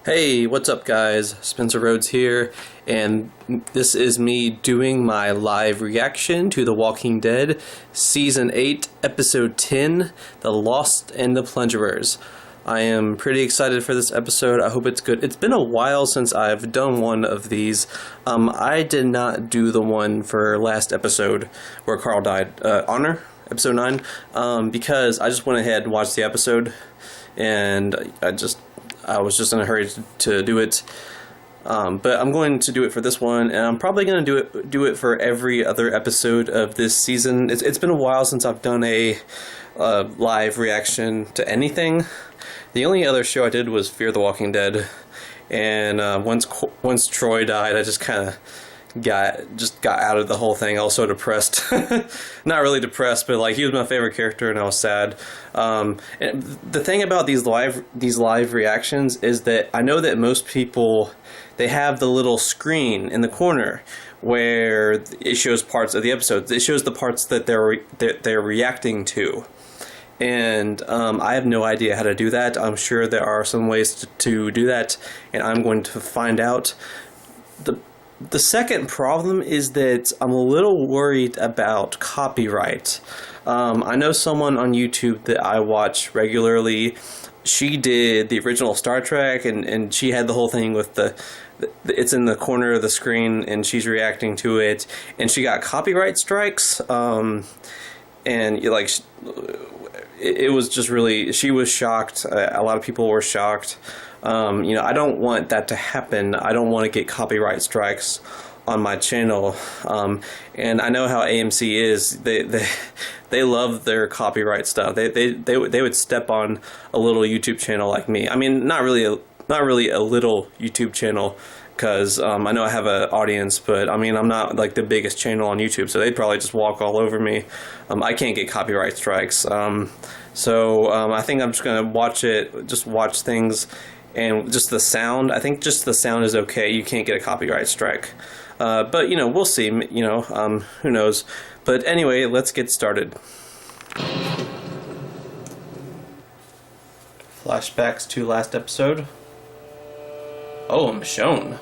Hey, what's up guys? Spencer Rhodes here, and this is me doing my live reaction to The Walking Dead Season 8, Episode 10, The Lost and the Plunderers. I am pretty excited for this episode. I hope it's good. It's been a while since I've done one of these. I did not do the one for last episode where Carl died, Honor, Episode 9, because I just went ahead and watched the episode, and I was just in a hurry to do it, but I'm going to do it for this one, and I'm probably going to do it for every other episode of this season. It's been a while since I've done a live reaction to anything. The only other show I did was Fear the Walking Dead, and once Troy died, I just kind of got out of the whole thing. I was so depressed. Not really depressed, but like, he was my favorite character and I was sad. And the thing about these live reactions is that I know that most people, they have the little screen in the corner where it shows parts of the episodes. It shows the parts that they're reacting to. And I have no idea how to do that. I'm sure there are some ways to do that, and I'm going to find out. The second problem is that I'm a little worried about copyright. I know someone on YouTube that I watch regularly. She did the original Star Trek, and she had the whole thing with it's in the corner of the screen, and she's reacting to it, and she got copyright strikes. And it was just really, she was shocked. A lot of people were shocked. I don't want that to happen. I don't want to get copyright strikes on my channel. And I know how AMC is. They love their copyright stuff. They would step on a little YouTube channel like me. I mean, not really a little YouTube channel, because I know I have an audience, but I mean, I'm not like the biggest channel on YouTube, so they'd probably just walk all over me. I can't get copyright strikes. So I think I'm just gonna watch things. And just the sound, I think just the sound is okay. You can't get a copyright strike. But, we'll see. Who knows. But anyway, let's get started. Flashbacks to last episode. Oh, Michonne.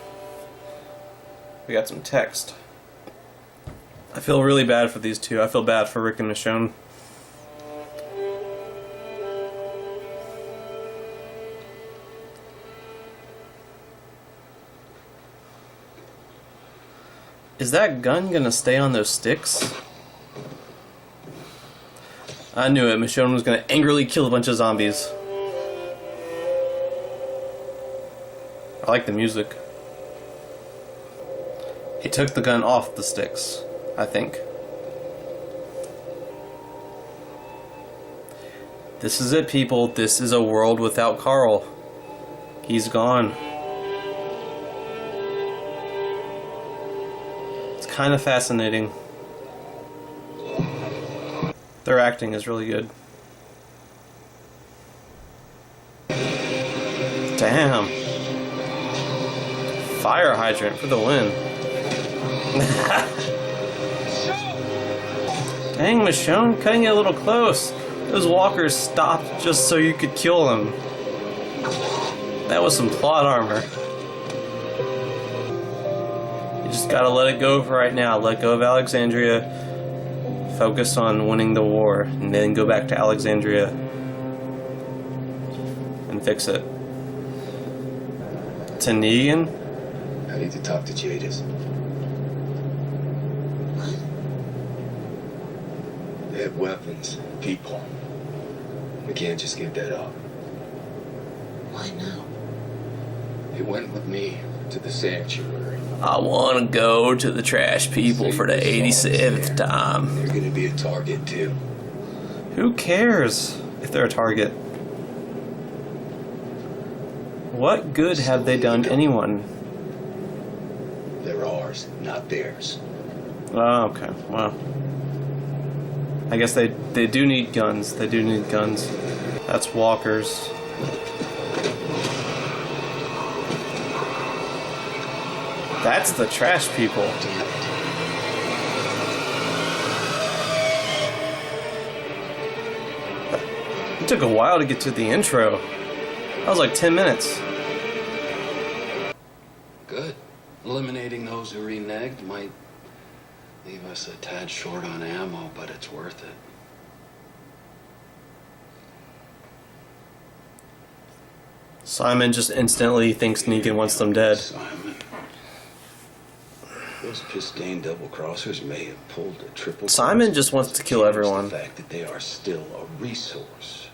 We got some text. I feel really bad for these two. I feel bad for Rick and Michonne. Is that gun gonna stay on those sticks? I knew it. Michonne was gonna angrily kill a bunch of zombies. I like the music. He took the gun off the sticks, I think. This is it, people. This is a world without Carl. He's gone. Kind of fascinating. Their acting is really good. Damn. Fire hydrant for the win. Dang, Michonne, cutting it a little close. Those walkers stopped just so you could kill them. That was some plot armor. Just gotta let it go for right now. Let go of Alexandria. Focus on winning the war, and then go back to Alexandria and fix it. To Negan? I need to talk to Jadis. What? They have weapons, people. We can't just give that up. Why now? They went with me to the sanctuary. I want to go to the trash people for the 87th time. They're gonna be a target too. Who cares if they're a target? What good have they done anyone? They're ours, not theirs. Oh, okay. Well, I guess they do need guns. They do need guns. That's walkers. That's the trash people. It took a while to get to the intro. That was like 10 minutes. Good. Eliminating those who reneged might leave us a tad short on ammo, but it's worth it. Simon just instantly thinks Negan wants them dead. Simon. Those piss-stained double-crossers may have pulled a triple. Simon just wants to kill everyone. The fact that they are still a resource.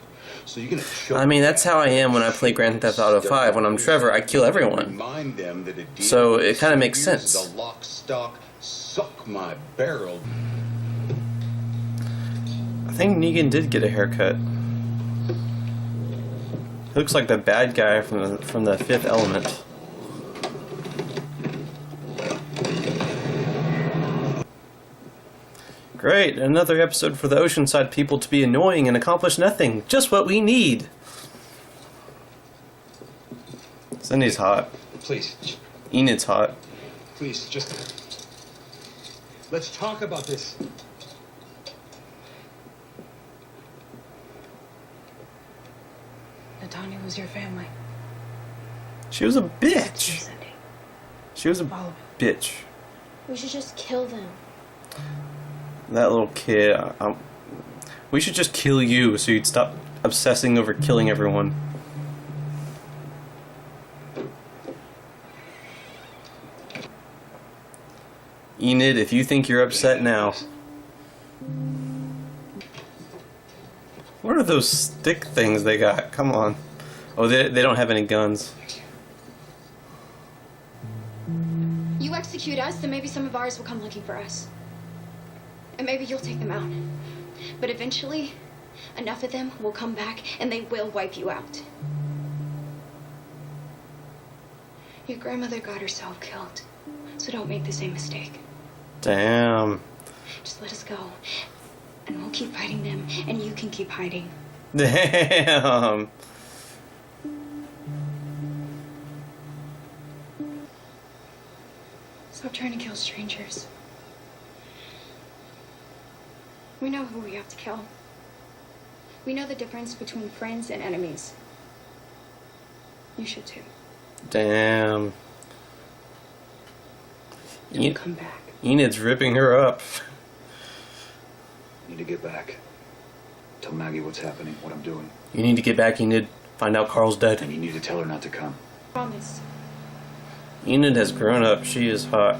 So you're gonna I mean, that's how I am when I play Grand Theft Auto 5. When I'm Trevor, I kill everyone. Remind them that So it kind of makes sense. The lock, stock, suck my barrel. I think Negan did get a haircut. He looks like the bad guy from the Fifth Element. Great, another episode for the Oceanside people to be annoying and accomplish nothing. Just what we need. Cindy's hot. Please, Enid's hot. please, just let's talk about this. Natanya was your family. She was a Dear bitch. Cindy. She was a All of bitch. We should just kill them. That little kid. We should just kill you so you'd stop obsessing over killing everyone. Enid, if you think you're upset now. What are those stick things they got? Come on. Oh, they don't have any guns. You execute us, then maybe some of ours will come looking for us. And maybe you'll take them out. But eventually, enough of them will come back and they will wipe you out. Your grandmother got herself killed, so don't make the same mistake. Damn. Just let us go, and we'll keep fighting them, and you can keep hiding. Damn. Stop trying to kill strangers. We know who we have to kill. We know the difference between friends and enemies. You should too. Damn. Don't come back. Enid's ripping her up. Need to get back. Tell Maggie what's happening, what I'm doing. You need to get back, Enid. Find out Carl's dead. And you need to tell her not to come. Promise. Enid has grown up. She is hot.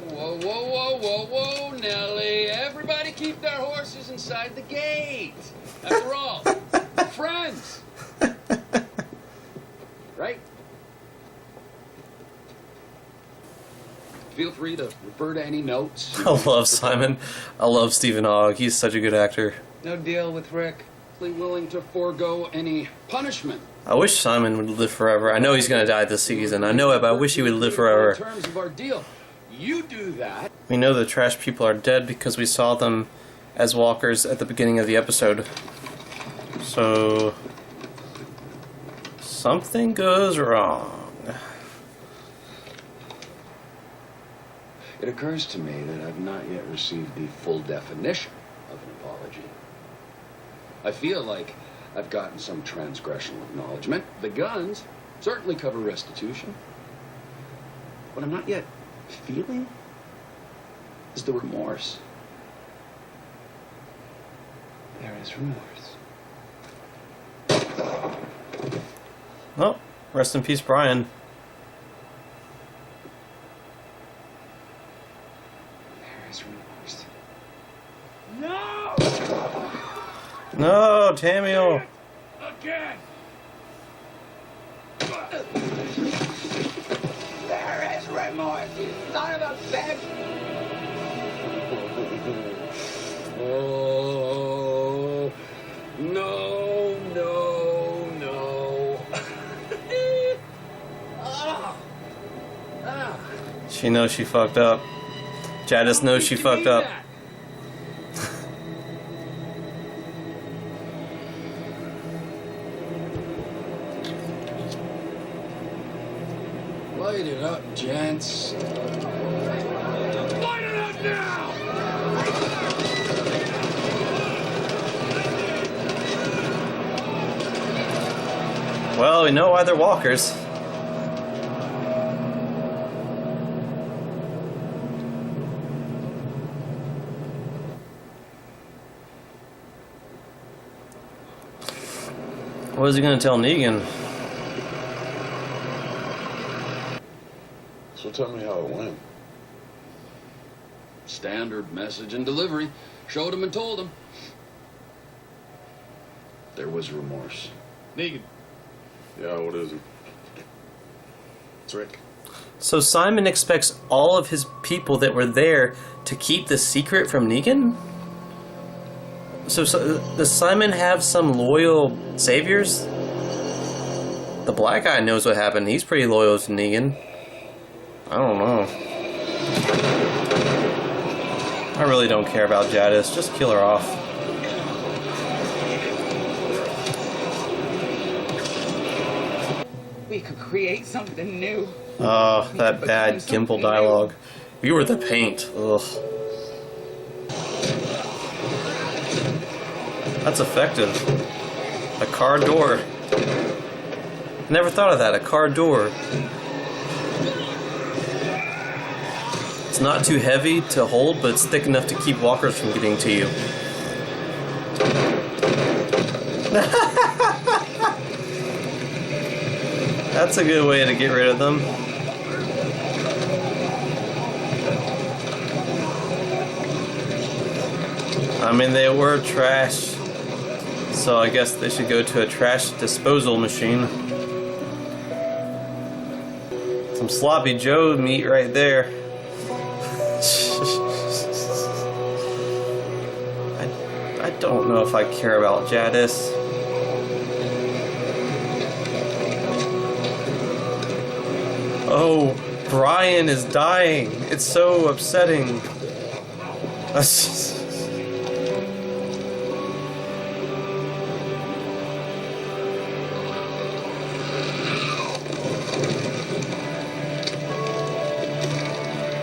Whoa, whoa, whoa, whoa, whoa, Nelly. Everybody keep their horses inside the gate. After all, friends. Right? Feel free to refer to any notes. I love Simon. I love Stephen Ogg. He's such a good actor. No deal with Rick. Willing to forego any punishment. I wish Simon would live forever. I know he's going to die this season. I know it, but I wish he would live forever. In terms of our deal, you do that. We know the trash people are dead because we saw them as walkers at the beginning of the episode. So something goes wrong. It occurs to me that I've not yet received the full definition of an apology. I feel like I've gotten some transgressional acknowledgement. The guns certainly cover restitution. What I'm not yet feeling is the remorse. There is remorse. Well, rest in peace, Brian. There is remorse. No, Tamiel. Again! There is remorse, you son of a bitch! Oh, no, no, no. She knows she fucked up. Jadis knows she fucked up. Light it up, gents. Light it up now! Well, we know why they're walkers. What is he gonna tell Negan? So tell me how it went. Standard message and delivery. Showed him and told him. There was remorse. Negan. Yeah, what is it? It's Rick. So Simon expects all of his people that were there to keep the secret from Negan? So does Simon have some loyal saviors? The black guy knows what happened. He's pretty loyal to Negan. I don't know. I really don't care about Jadis. Just kill her off. We could create something new. Oh, that bad Gimple dialogue. You were the paint. Ugh. That's effective. A car door. Never thought of that. A car door. It's not too heavy to hold, but it's thick enough to keep walkers from getting to you. That's a good way to get rid of them. I mean, they were trash, so I guess they should go to a trash disposal machine. Some sloppy Joe meat right there. I don't know if I care about Jadis. Oh, Brian is dying. It's so upsetting.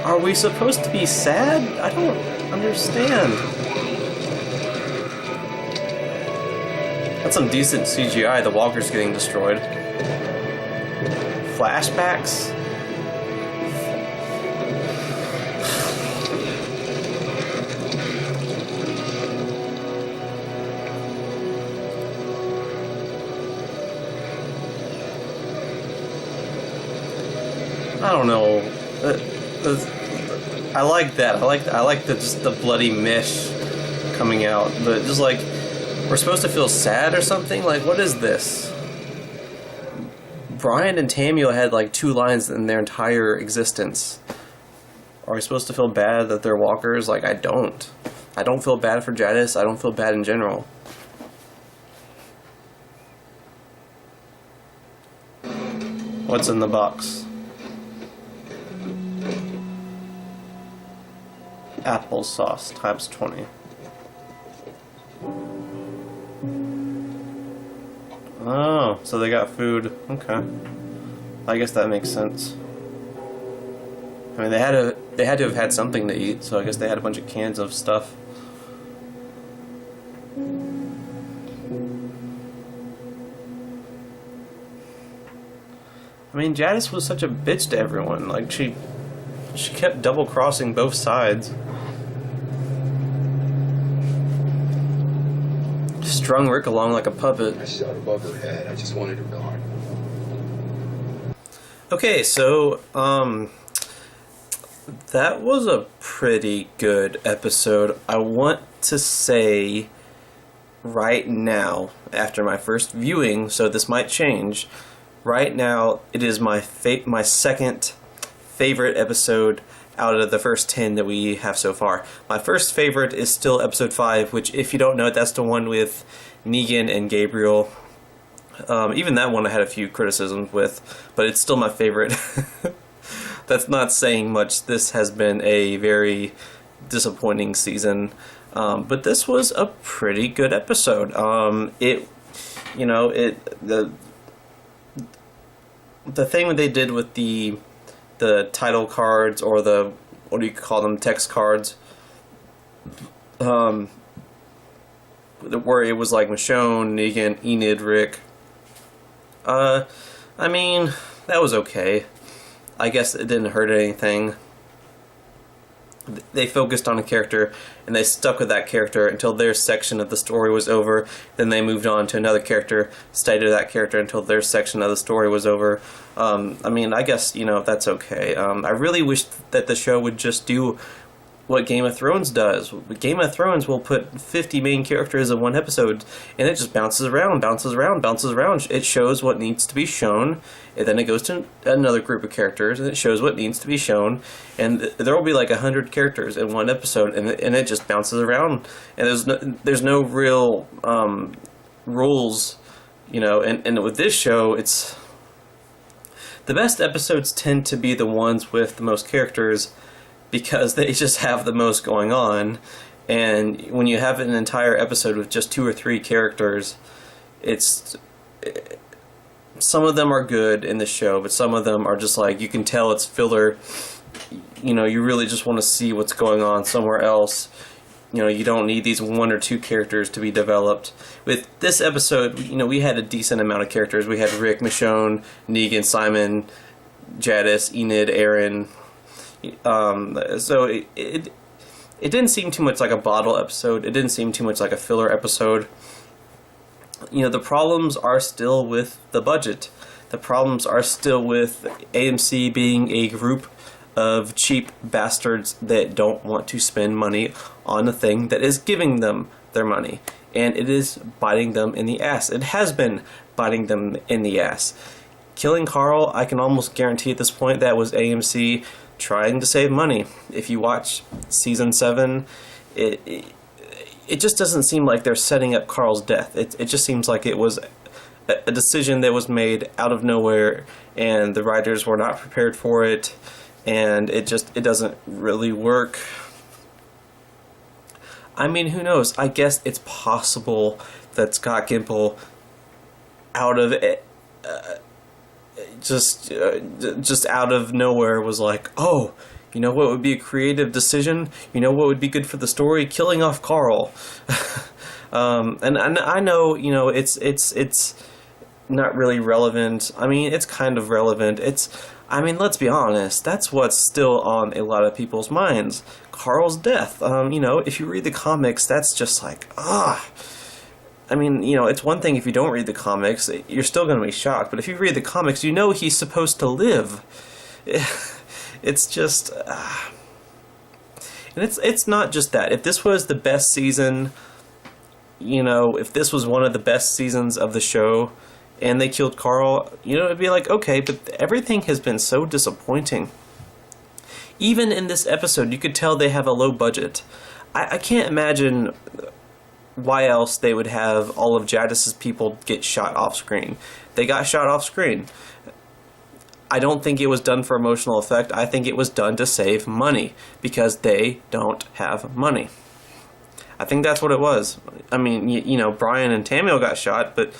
Are we supposed to be sad? I don't understand. That's some decent CGI, the walkers getting destroyed. Flashbacks? I don't know. I like that. I like the just the bloody mesh coming out, but just like we're supposed to feel sad or something. Like, what is this? Brian and Tamio had like 2 lines in their entire existence. Are we supposed to feel bad that they're walkers? Like, I don't. I don't feel bad for Jadis. I don't feel bad in general. What's in the box? Applesauce times 20. Oh, so they got food. Okay. I guess that makes sense. I mean, they had to have had something to eat, so I guess they had a bunch of cans of stuff. I mean, Jadis was such a bitch to everyone. Like, she kept double-crossing both sides. Strung Rick along like a puppet. I shot above her head. I just wanted her gone. Okay, so, that was a pretty good episode. I want to say right now, after my first viewing, so this might change, right now it is my second favorite episode out of the first 10 that we have so far. My first favorite is still episode 5, which, if you don't know, that's the one with Negan and Gabriel. Even that one I had a few criticisms with, but it's still my favorite. That's not saying much. This has been a very disappointing season, but this was a pretty good episode. The thing that they did with the title cards, or the, what do you call them, text cards, where it was like Michonne, Negan, Enid, Rick. I mean, that was okay. I guess it didn't hurt anything. they focused on a character and they stuck with that character until their section of the story was over. Then they moved on to another character, stayed with that character until their section of the story was over. I mean, I guess, that's okay. I really wish that the show would just do what Game of Thrones does. Game of Thrones will put 50 main characters in one episode, and it just bounces around. It shows what needs to be shown, and then it goes to another group of characters, and it shows what needs to be shown, and there will be like 100 characters in one episode, and it just bounces around, and there's no real rules, and with this show, it's the best episodes tend to be the ones with the most characters, because they just have the most going on. And when you have an entire episode with just 2 or 3 characters, some of them are good in the show, but some of them are just like, you can tell it's filler. You really just want to see what's going on somewhere else. You don't need these 1 or 2 characters to be developed. With this episode, we had a decent amount of characters. We had Rick, Michonne, Negan, Simon, Jadis, Enid, Aaron. So it didn't seem too much like a bottle episode. It didn't seem too much like a filler episode. The problems are still with the budget. The problems are still with AMC being a group of cheap bastards that don't want to spend money on a thing that is giving them their money. And it is biting them in the ass. It has been biting them in the ass. Killing Carl, I can almost guarantee at this point that was AMC trying to save money. If you watch season 7, it just doesn't seem like they're setting up Carl's death. It just seems like it was a decision that was made out of nowhere, and the writers were not prepared for it, and it doesn't really work. I mean, who knows? I guess it's possible that Scott Gimple, out of it, just out of nowhere, was like, oh, what would be a creative decision? What would be good for the story? Killing off Carl. And I know, it's not really relevant. I mean, it's kind of relevant. Let's be honest, that's what's still on a lot of people's minds. Carl's death. If you read the comics, that's just like, it's one thing if you don't read the comics, you're still going to be shocked. But if you read the comics, he's supposed to live. It's just... And it's not just that. If this was the best season, if this was one of the best seasons of the show, and they killed Carl, it'd be like, okay, but everything has been so disappointing. Even in this episode, you could tell they have a low budget. I can't imagine why else they would have all of Jadis's people get shot off screen. They got shot off screen. I don't think it was done for emotional effect. I think it was done to save money, because they don't have money. I think that's what it was. I mean, Brian and Tamio got shot, but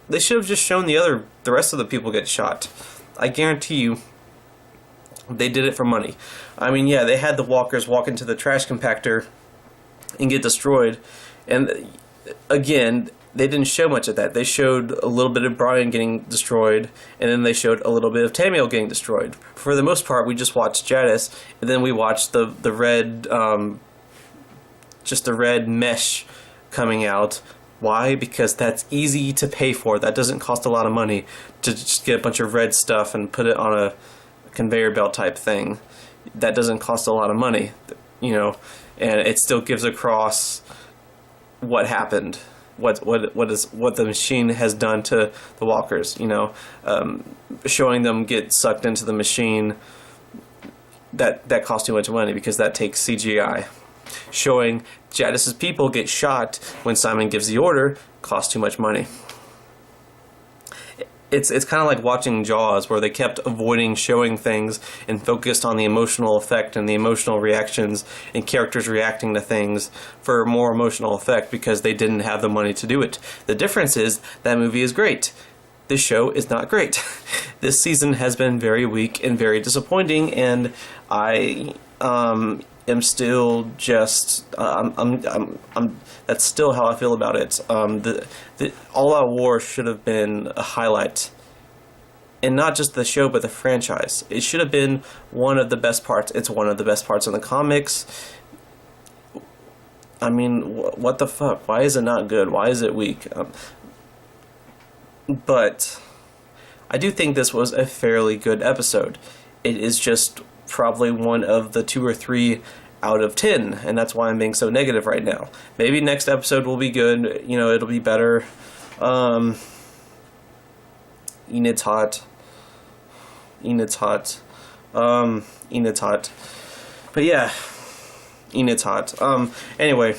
they should have just shown the rest of the people get shot. I guarantee you they did it for money. I mean, yeah, they had the walkers walk into the trash compactor and get destroyed, and again, they didn't show much of that. They showed a little bit of Brian getting destroyed, and then they showed a little bit of Tamio getting destroyed. For the most part, we just watched Jadis, and then we watched the red, just the red mesh coming out. Why? Because that's easy to pay for. That doesn't cost a lot of money to just get a bunch of red stuff and put it on a conveyor belt type thing. That doesn't cost a lot of money, and it still gives across what happened. What the machine has done to the walkers, showing them get sucked into the machine, that costs too much money because that takes CGI. Showing Jadis's people get shot when Simon gives the order costs too much money. It's kind of like watching Jaws, where they kept avoiding showing things and focused on the emotional effect and the emotional reactions and characters reacting to things for more emotional effect because they didn't have the money to do it. The difference is that movie is great. This show is not great. This season has been very weak and very disappointing, and I am still just that's still how I feel about it. The All Out War should have been a highlight and not just the show, but the franchise. It should have been one of the best parts. It's one of the best parts in the comics. I mean, what the fuck? Why is it not good? Why is it weak? But I do think this was a fairly good episode. It is just probably one of the 2 or 3 out of 10, and that's why I'm being so negative right now. Maybe next episode will be good. You know, it'll be better. Enid's hot. Enid's hot. Enid's hot. But yeah, Enid's hot. Anyway,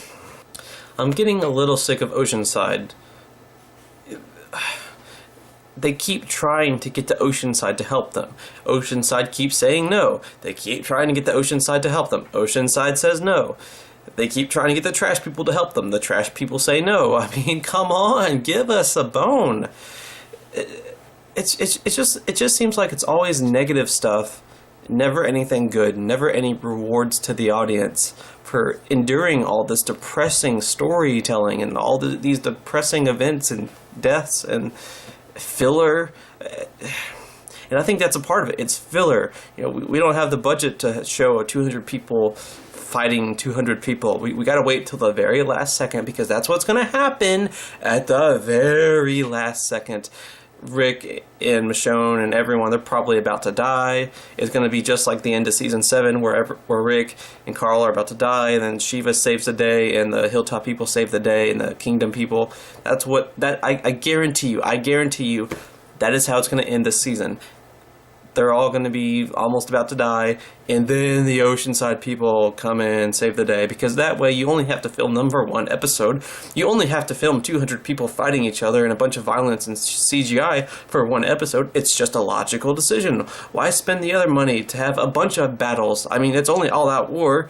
I'm getting a little sick of Oceanside. They keep trying to get to Oceanside to help them. Oceanside keeps saying no. They keep trying to get the Oceanside to help them. Oceanside says no. They keep trying to get the trash people to help them. The trash people say no. I mean, come on, give us a bone. It just seems like it's always negative stuff, never anything good, never any rewards to the audience for enduring all this depressing storytelling and all these depressing events and deaths and filler. And I think that's a part of it. It's filler. You know, we don't have the budget to show 200 people fighting 200 people. We got to wait till the very last second, because that's what's going to happen at the very last second. Rick and Michonne and everyone, they're probably about to die. It's going to be just like the end of season 7 where Rick and Carl are about to die, and then Shiva saves the day, and the Hilltop people save the day, and the Kingdom people. That's what I guarantee you that is how it's going to end this season. They're all going to be almost about to die, and then the Oceanside people come in and save the day, because that way you only have to film them for 1 episode. You only have to film 200 people fighting each other and a bunch of violence and CGI for 1 episode. It's just a logical decision. Why spend the other money to have a bunch of battles? I mean, it's only all-out war.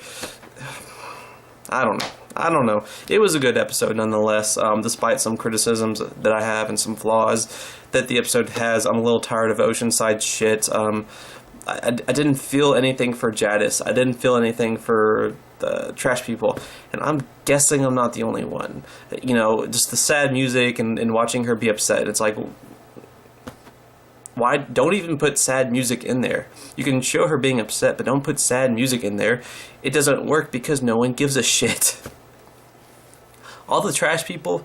I don't know. It was a good episode nonetheless, despite some criticisms that I have and some flaws that the episode has. I'm a little tired of Oceanside shit. I didn't feel anything for Jadis. I didn't feel anything for the trash people. And I'm guessing I'm not the only one. You know, just the sad music and watching her be upset. It's like, why don't even put sad music in there? You can show her being upset, but don't put sad music in there. It doesn't work because no one gives a shit. All the trash people,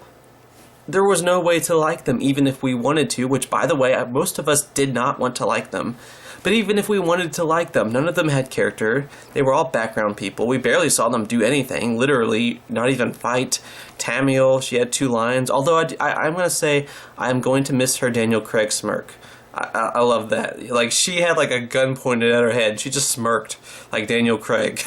there was no way to like them, even if we wanted to, which, by the way, most of us did not want to like them. But even if we wanted to like them, none of them had character. They were all background people. We barely saw them do anything, literally, not even fight. Tamiel, she had 2 lines, although I'm going to say I'm going to miss her Daniel Craig smirk. I love that. Like, she had like a gun pointed at her head. She just smirked like Daniel Craig.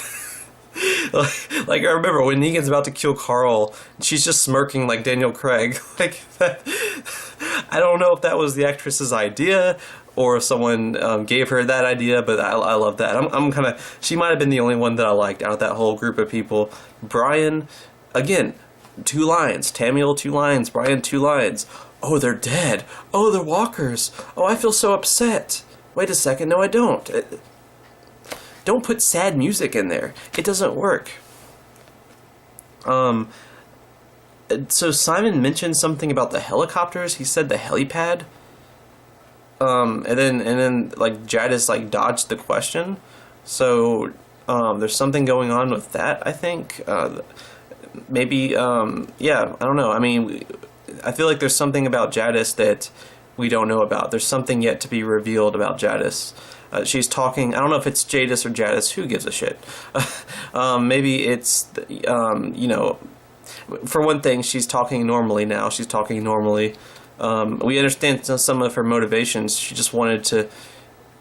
Like, I remember when Negan's about to kill Carl, she's just smirking like Daniel Craig. Like, I don't know if that was the actress's idea or if someone gave her that idea, but I love that. I'm kind of, she might have been the only one that I liked out of that whole group of people. Brian, again, 2 lines. Tamiel, 2 lines. Brian, 2 lines. Oh, they're dead. Oh, they're walkers. Oh, I feel so upset. Wait a second. No, I don't. Don't put sad music in there. It doesn't work. So Simon mentioned something about the helicopters. He said the helipad. And then like Jadis like dodged the question. So there's something going on with that, I think. Maybe yeah, I don't know. I mean, I feel like there's something about Jadis that we don't know about. There's something yet to be revealed about Jadis. She's talking, I don't know if it's Jadis or Jadis, who gives a shit? Maybe it's, you know, for one thing, she's talking normally now. She's talking normally. We understand some of her motivations. She just wanted to,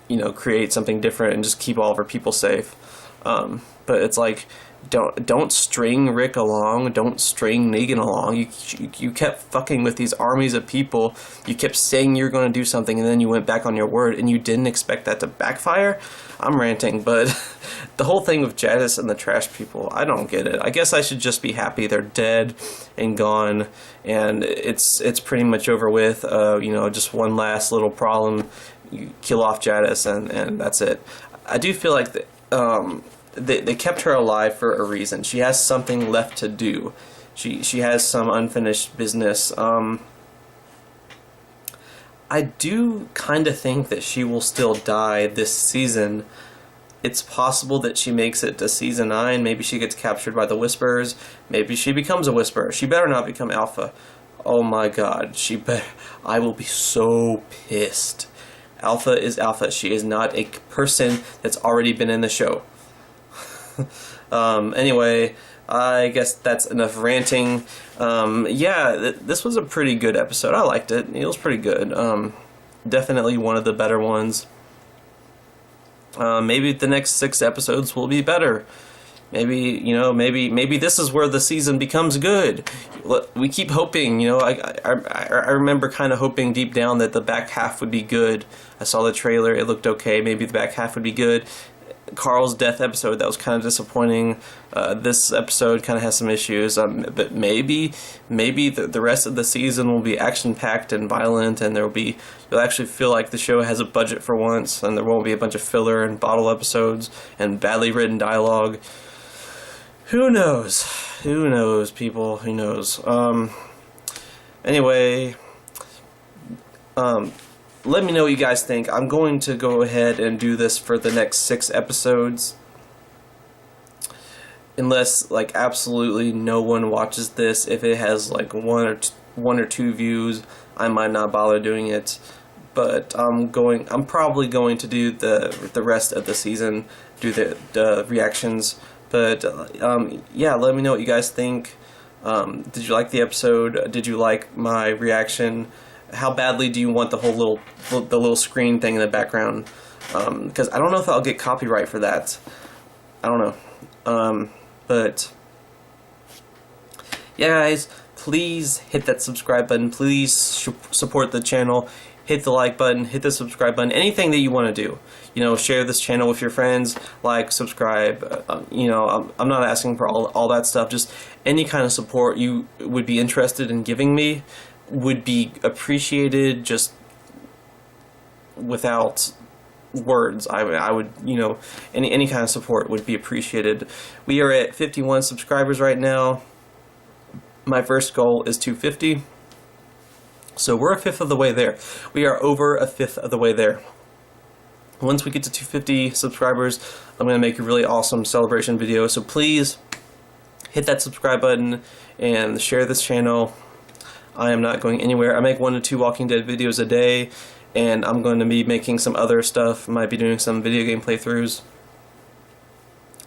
you know, create something different and just keep all of her people safe. But it's like, don't string Rick along, don't string Negan along. You kept fucking with these armies of people. You kept saying you were going to do something, and then you went back on your word, and you didn't expect that to backfire. I'm ranting, but the whole thing with Jadis and the trash people, I don't get it. I guess I should just be happy they're dead and gone, and it's pretty much over with. You know, just one last little problem. You kill off Jadis, and that's it. I do feel like they kept her alive for a reason. She has something left to do. She has some unfinished business. I I do kind of think that she will still die this season. It's possible that she makes it to season 9. Maybe she gets captured by the Whisperers. Maybe she becomes a Whisperer. She better not become Alpha. Oh my god, I will be so pissed. Alpha is Alpha. She is not a person that's already been in the show. Anyway, I guess that's enough ranting. Yeah, this was a pretty good episode. I liked it. It was pretty good. Definitely one of the better ones. Maybe the next 6 episodes will be better. Maybe, maybe this is where the season becomes good. We keep hoping, I remember kind of hoping deep down that the back half would be good. I saw the trailer, it looked okay, maybe the back half would be good. Carl's death episode, that was kind of disappointing. This episode kind of has some issues, but maybe the rest of the season will be action-packed and violent, and you'll actually feel like the show has a budget for once, and there won't be a bunch of filler and bottle episodes and badly written dialogue. Who knows? Who knows, people? Who knows? Anyway, let me know what you guys think. I'm going to go ahead and do this for the next 6 episodes. Unless, like, absolutely no one watches this. If it has, like, one or two views, I might not bother doing it. But I'm probably going to do the rest of the season, do the reactions. But, yeah, let me know what you guys think. Did you like the episode? Did you like my reaction? How badly do you want the whole little screen thing in the background? Because I don't know if I'll get copyright for that. I don't know. But yeah, guys, please hit that subscribe button. Please support the channel. Hit the like button. Hit the subscribe button. Anything that you want to do. Share this channel with your friends. Like, subscribe. I'm not asking for all that stuff. Just any kind of support you would be interested in giving me would be appreciated, just without words. I would, any kind of support would be appreciated. We are at 51 subscribers right now. My first goal is 250. So we're a fifth of the way there. We are over a fifth of the way there. Once we get to 250 subscribers, I'm going to make a really awesome celebration video. So please hit that subscribe button and share this channel. I am not going anywhere. I make 1 to 2 Walking Dead videos a day, and I'm going to be making some other stuff. Might be doing some video game playthroughs.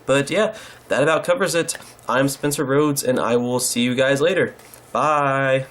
But yeah, that about covers it. I'm Spencer Rhodes, and I will see you guys later. Bye!